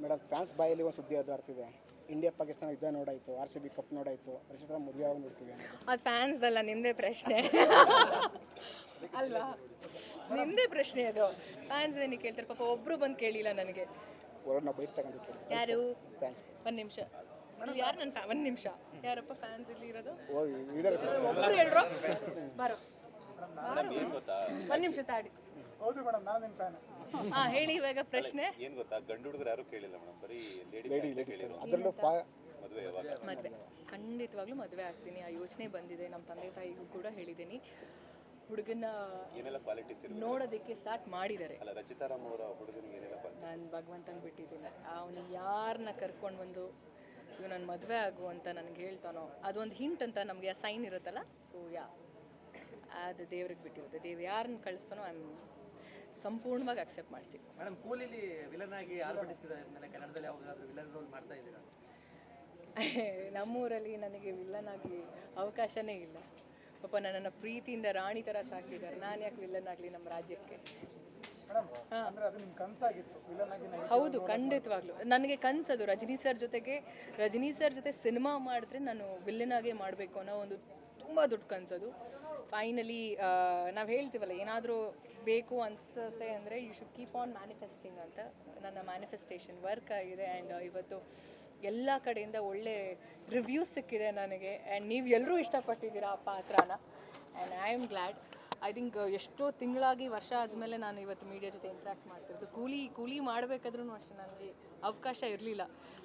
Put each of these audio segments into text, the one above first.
Madam fans ಬಾಯಲ್ಲಿ ಒಂದು ಸುದ್ದಿ ಹರಿದಾಡ್ತಿದೆ. ಇಂಡಿಯಾ ಪಾಕಿಸ್ತಾನ ಯುದ್ಧ ನೋಡಾಯಿತು, RCB ಕಪ್ ನೋಡಾಯಿತು, ರಚಿತಾ ಮದುವೆ ಆಗಿ ನೋಡ್ತೀವಿ ಅನ್ನೋದು. ಅದು ಫ್ಯಾನ್ಸ್ದಲ್ಲ, ನಿಮ್ಮದೇ ಪ್ರಶ್ನೆ ಅಲ್ವಾ? ನಿಮ್ಮದೇ ಪ್ರಶ್ನೆ ಅದು. ಫ್ಯಾನ್ಸ್ ಏನಕ್ಕೆ ಕೇಳ್ತಾರೆ? ಪಾಪ ಒಬ್ಬರು ಬಂದು ಕೇಳಿಲ್ಲ ನನಗೆ. ಅವ್ರನ್ನ ಬೈಟ್ ತಗೊಂಡಿತ್ತು ಯಾರು? ಫ್ಯಾನ್ಸ್. ಒಂದು ನಿಮಿಷ, ಯಾರು ನನ್ನ ಒಂದು ನಿಮಿಷ, ಯಾರಪ್ಪ ಫ್ಯಾನ್ಸ್ ಇಲ್ಲಿ ಇರೋದು? ಇದ್ದಾರೆ ಒಬ್ಬರು ಹೇಳ್ರು ಬಾರೋ, ಒಂದು ನಿಮಿಷ ತಾಡಿ. ಹೌದು ಮೇಡಮ್, ನಾನು ನಿಮ್ಮ ಫ್ಯಾನ್. ಹಾಂ ಹೇಳಿ ಇವಾಗ ಪ್ರಶ್ನೆ. ಏನು ಗೊತ್ತಾ, ಗಂಡು ಹುಡುಗರು ಯಾರು ಕೇಳಿಲ್ಲ ಮೇಡಮ್, ಬರೀ ಲೇಡಿ ಕೇಳಿರೋ. ಅದರಲ್ಲೂ ಮದುವೆ ಯಾವಾಗ? ಮದುವೆ ಖಂಡಿತವಾಗ್ಲೂ ಮದುವೆ ಆಗ್ತೀನಿ. ಆ ಯೋಚನೆ ಬಂದಿದೆ. ನಮ್ಮ ತಂದೆ ತಾಯಿಗೂ ಕೂಡ ಹೇಳಿದ್ದೀನಿ. ಹುಡುಗನ ಏನೆಲ್ಲ ಕ್ವಾಲಿಟೀಸ್ ಇರುತ್ತೆ ನೋಡೋದಕ್ಕೆ ಸ್ಟಾರ್ಟ್ ಮಾಡಿದ್ದಾರೆ. ಅಲ್ಲ, ರಚಿತಾರಾಮ್ ಅವರ ಹುಡುಗನಿಗೆ ಏನೆಲ್ಲ ನಾನು ಭಗವಂತನ ಬಿಟ್ಟಿದ್ದೀನಿ. ಅವನು ಯಾರನ್ನ ಕರ್ಕೊಂಡು ಬಂದು ಇವ್ ನನ್ನ ಮದುವೆ ಆಗು ಅಂತ ನನಗೆ ಹೇಳ್ತಾನೋ ಅದೊಂದು ಹಿಂಟ್ ಅಂತ ನಮಗೆ ಆ ಸೈನ್ ಇರುತ್ತಲ್ಲ. ಸೊ ಅದು ದೇವ್ರಿಗೆ ಬಿಟ್ಟಿರುತ್ತೆ. ದೇವ್ರು ಯಾರನ್ನ ಕಳಿಸ್ತಾನೋ ಸಂಪೂರ್ಣವಾಗಿ ಅಕ್ಸೆಪ್ಟ್ ಮಾಡ್ತೀವಿ. ಮೇಡಮ್, ಕೂಲಿಲಿ ವಿಲನ್ ಆಗಿ ಆರ್ಭಟಿಸಿದ್ದಾರೆ. ಕನ್ನಡದಲ್ಲಿ ಯಾವಾಗಾದ್ರೂ ವಿಲನ್ ರೋಲ್ ಮಾಡ್ತಾ ಇದ್ದೀರಾ? ನಮ್ಮೂರಲ್ಲಿ ನನಗೆ ವಿಲ್ಲನ್ ಆಗಿ ಅವಕಾಶನೇ ಇಲ್ಲ. ಪಾಪ ನನ್ನನ್ನು ಪ್ರೀತಿಯಿಂದ ರಾಣಿ ಥರ ಸಾಕಿದ್ದಾರೆ. ನಾನು ಯಾಕೆ ವಿಲ್ಲನ್ ಆಗಲಿ ನಮ್ಮ ರಾಜ್ಯಕ್ಕೆ? ಹೌದು, ಖಂಡಿತವಾಗ್ಲೂ ನನಗೆ ಕನಸದು. ರಜನಿ ಸರ್ ಜೊತೆ ಸಿನಿಮಾ ಮಾಡಿದ್ರೆ ನಾನು ವಿಲ್ಲನ್ ಆಗೇ ಮಾಡಬೇಕು ಅನ್ನೋ ಒಂದು ತುಂಬ ದೊಡ್ಡ ಕನಸದು. ಫೈನಲಿ ನಾವು ಹೇಳ್ತೀವಲ್ಲ, ಏನಾದರೂ ಬೇಕು ಅನಿಸುತ್ತೆ ಅಂದರೆ you should keep on manifesting ಅಂತ. ನನ್ನ ಮ್ಯಾನಿಫೆಸ್ಟೇಷನ್ ವರ್ಕ್ ಆಗಿದೆ. ಆ್ಯಂಡ್ ಇವತ್ತು ಎಲ್ಲ ಕಡೆಯಿಂದ ಒಳ್ಳೆ ರಿವ್ಯೂಸ್ ಸಿಕ್ಕಿದೆ ನನಗೆ. ಆ್ಯಂಡ್ ನೀವು ಎಲ್ಲರೂ ಇಷ್ಟಪಟ್ಟಿದ್ದೀರಾ ಆ ಪಾತ್ರನ. And I am glad. I think ಎಷ್ಟೋ ತಿಂಗಳಾಗಿ, ವರ್ಷ ಆದಮೇಲೆ ನಾನು ಇವತ್ತು ಮೀಡಿಯಾ ಜೊತೆ ಇಂಟ್ರ್ಯಾಕ್ಟ್ ಮಾಡ್ತಿರೋದು. ಕೂಲಿ ಮಾಡಬೇಕಾದ್ರೂ ಅಷ್ಟೇ ನನಗೆ ಅವಕಾಶ ಇರಲಿಲ್ಲ.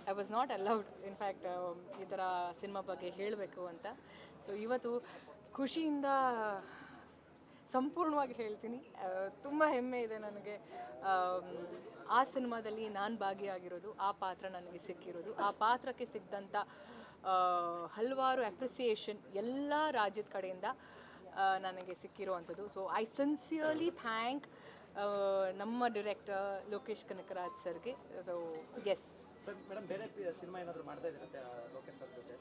I was not allowed in fact ಈ ಥರ ಸಿನಿಮಾ ಬಗ್ಗೆ ಹೇಳಬೇಕು ಅಂತ. ಸೊ ಇವತ್ತು ಖುಷಿಯಿಂದ ಸಂಪೂರ್ಣವಾಗಿ ಹೇಳ್ತೀನಿ. ತುಂಬ ಹೆಮ್ಮೆ ಇದೆ ನನಗೆ. ಆ ಸಿನಿಮಾದಲ್ಲಿ ನಾನು ಭಾಗಿಯಾಗಿರೋದು, ಆ ಪಾತ್ರ ನನಗೆ ಸಿಕ್ಕಿರೋದು, ಆ ಪಾತ್ರಕ್ಕೆ ಸಿಕ್ಕಿದಂಥ ಹಲವಾರು ಅಪ್ರಿಸಿಯೇಷನ್ ಎಲ್ಲ ರಾಜ್ಯದ ಕಡೆಯಿಂದ ನನಗೆ ಸಿಕ್ಕಿರುವಂಥದ್ದು. ಸೊ ಐ ಸಿನ್ಸಿಯರ್ಲಿ ಥ್ಯಾಂಕ್ ನಮ್ಮ ಡಿರೆಕ್ಟರ್ ಲೋಕೇಶ್ ಕನಕರಾಜ್ ಸರ್ಗೆ. ಸೊ ಎಸ್ ಮೇಡಮ್, ಬೇರೆ ಸಿನಿಮಾ ಏನಾದರೂ ಮಾಡ್ತಾ ಇದ್ದೀರಾ ಲೋಕೇಶ್ ಸರ್ ಜೊತೆ?